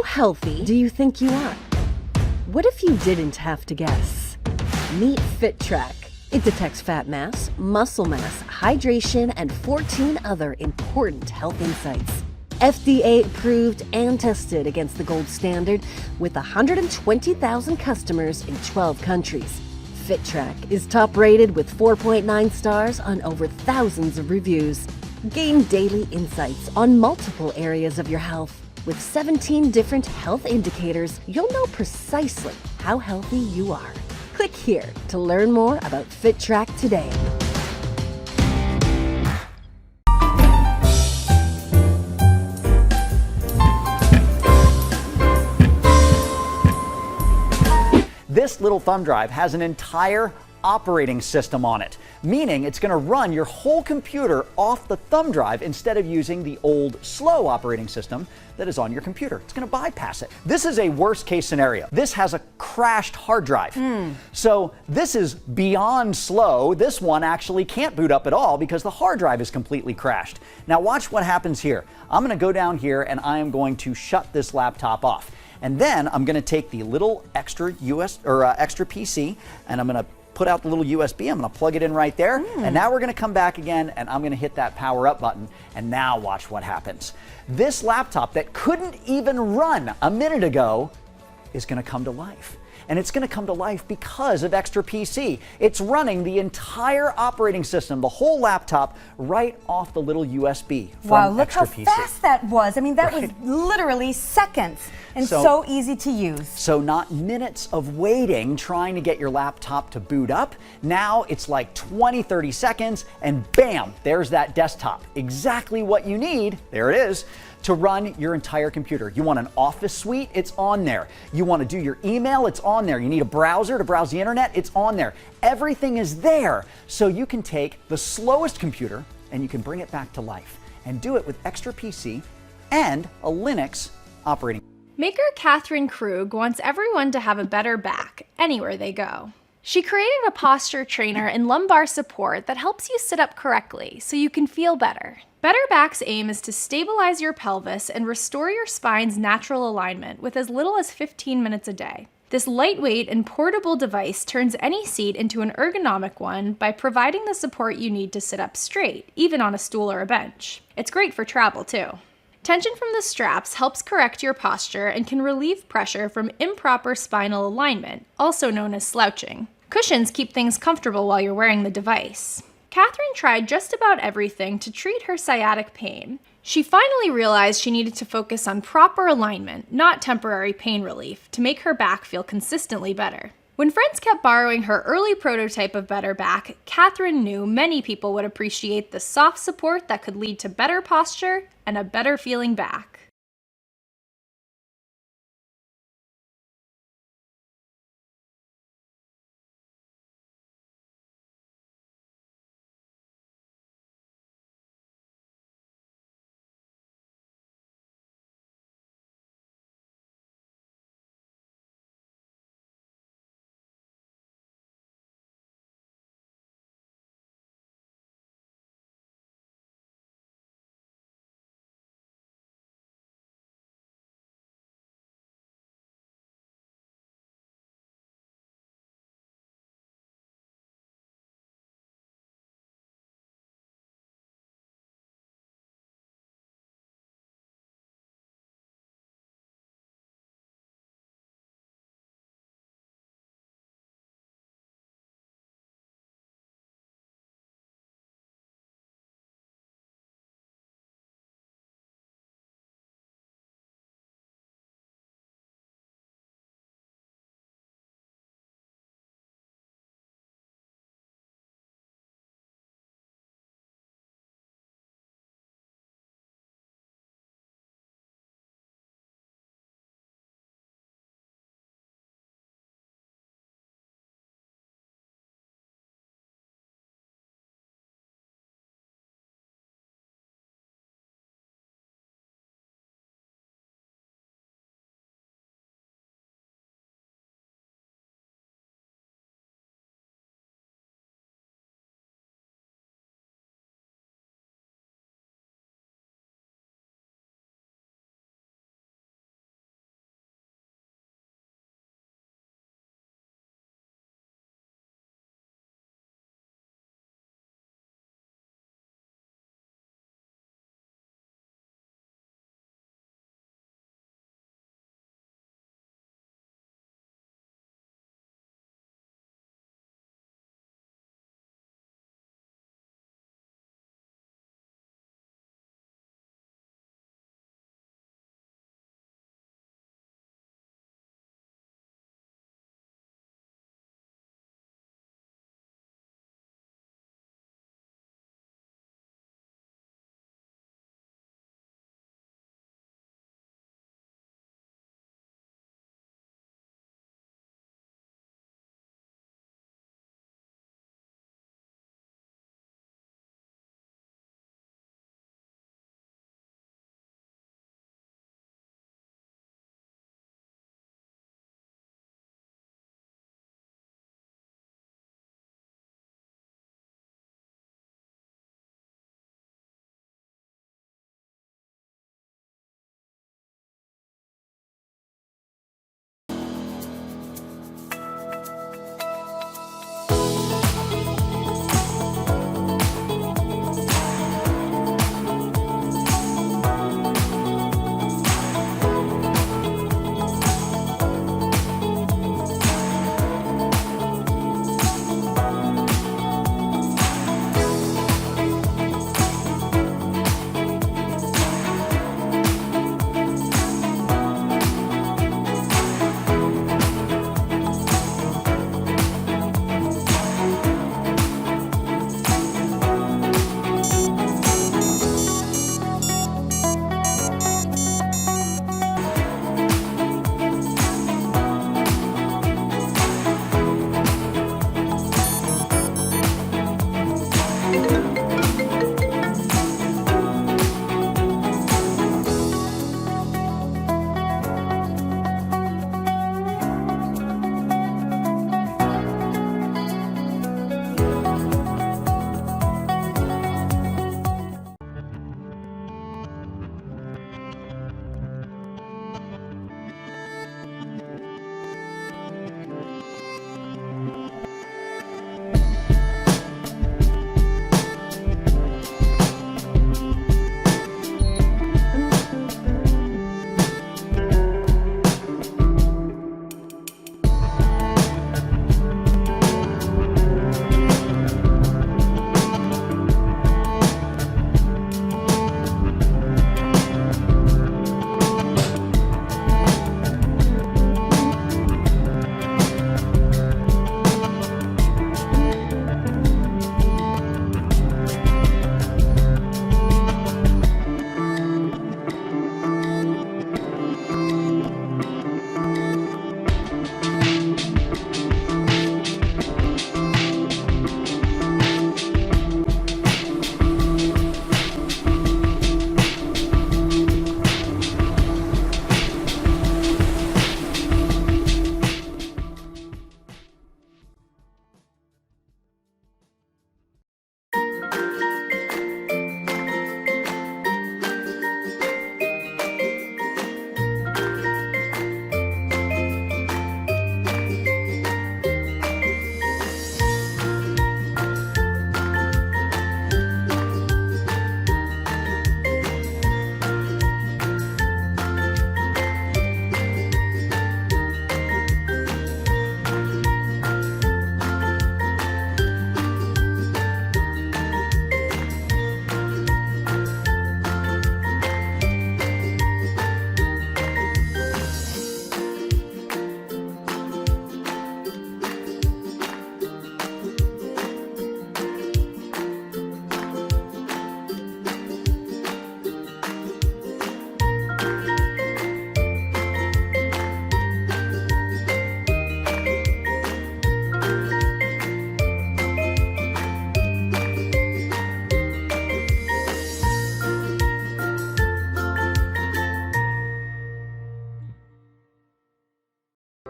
healthy do you think you are? What if you didn't have to guess? Meet FitTrack. It detects fat mass, muscle mass, hydration, and 14 other important health insights. FDA approved and tested against the gold standard with 120,000 customers in 12 countries. FitTrack is top rated with 4.9 stars on over thousands of reviews. Gain daily insights on multiple areas of your health. With 17 different health indicators, you'll know precisely how healthy you are. Click here to learn more about FitTrack today. This little thumb drive has an entire operating system on it, meaning it's going to run your whole computer off the thumb drive instead of using the old slow operating system that is on your computer. It's going to bypass it. This is a worst case scenario. This has a crashed hard drive. So this is beyond slow. This one actually can't boot up at all because the hard drive is completely crashed. Now watch what happens here. I'm going to go down here and I am going to shut this laptop off. And then I'm going to take the little extra extra PC and I'm going to put out the little USB. I'm going to plug it in right there. And now we're going to come back again and I'm going to hit that power up button. And now watch what happens. This laptop that couldn't even run a minute ago is going to come to life. And it's going to come to life because of Extra PC. It's running the entire operating system, the whole laptop, right off the little USB from Wow, look Extra how PC. fast that was. I mean, that was literally seconds and so easy to use. So not minutes of waiting trying to get your laptop to boot up. Now it's like 20, 30 seconds and bam, there's that desktop. Exactly what you need, there it is, to run your entire computer. You want an office suite? It's on there. You want to do your email? It's on there. You need a browser to browse the internet? It's on there. Everything is there. So you can take the slowest computer and you can bring it back to life and do it with Extra PC and a Linux operating. Maker Catherine Krug wants everyone to have a better back anywhere they go. She created a posture trainer and lumbar support that helps you sit up correctly so you can feel better. Better Back's aim is to stabilize your pelvis and restore your spine's natural alignment with as little as 15 minutes a day. This lightweight and portable device turns any seat into an ergonomic one by providing the support you need to sit up straight, even on a stool or a bench. It's great for travel too. Tension from the straps helps correct your posture and can relieve pressure from improper spinal alignment, also known as slouching. Cushions keep things comfortable while you're wearing the device. Catherine tried just about everything to treat her sciatic pain. She finally realized she needed to focus on proper alignment, not temporary pain relief, to make her back feel consistently better. When friends kept borrowing her early prototype of Better Back, Catherine knew many people would appreciate the soft support that could lead to better posture and a better feeling back.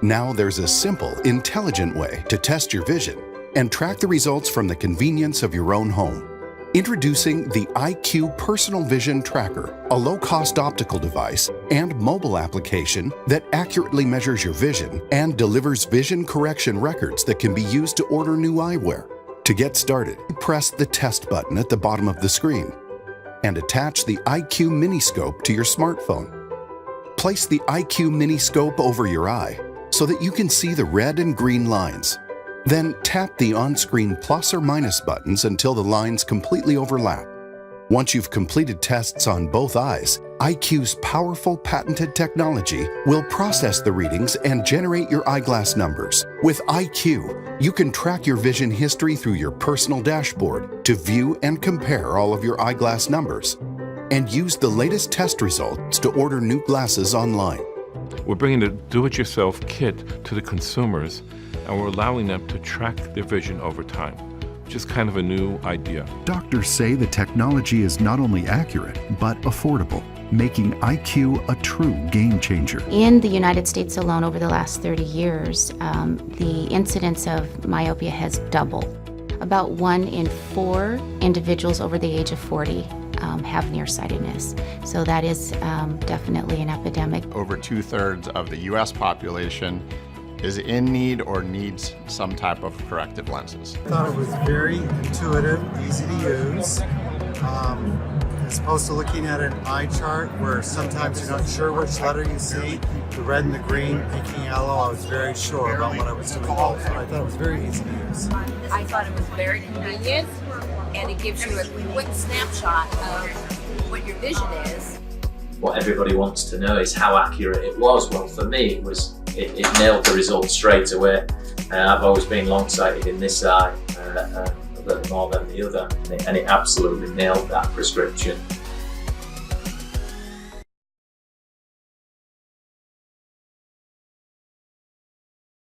Now there's a simple, intelligent way to test your vision and track the results from the convenience of your own home. Introducing the IQ Personal Vision Tracker, a low-cost optical device and mobile application that accurately measures your vision and delivers vision correction records that can be used to order new eyewear. To get started, press the Test button at the bottom of the screen and attach the IQ Miniscope to your smartphone. Place the IQ Miniscope over your eye so that you can see the red and green lines. Then tap the on-screen plus or minus buttons until the lines completely overlap. Once you've completed tests on both eyes, IQ's powerful patented technology will process the readings and generate your eyeglass numbers. With IQ, you can track your vision history through your personal dashboard to view and compare all of your eyeglass numbers, and use the latest test results to order new glasses online. We're bringing the do-it-yourself kit to the consumers, and we're allowing them to track their vision over time, which is kind of a new idea. Doctors say the technology is not only accurate, but affordable, making IQ a true game changer. In the United States alone, over the last 30 years, the incidence of myopia has doubled. About 1 in 4 individuals over the age of 40 have nearsightedness. So that is definitely an epidemic. Over 2/3 of the US population is in need or needs some type of corrective lenses. I thought it was very intuitive, easy to use. As opposed to looking at an eye chart where sometimes you're not sure which letter you see, the red and the green, pink and yellow, I was very sure about what I was doing. Also, I thought it was very easy to use. I thought it was very convenient, and it gives you a quick snapshot of what your vision is. What everybody wants to know is how accurate it was. Well, for me, it nailed the result straight away. I've always been long-sighted in this eye, a bit more than the other, and it absolutely nailed that prescription.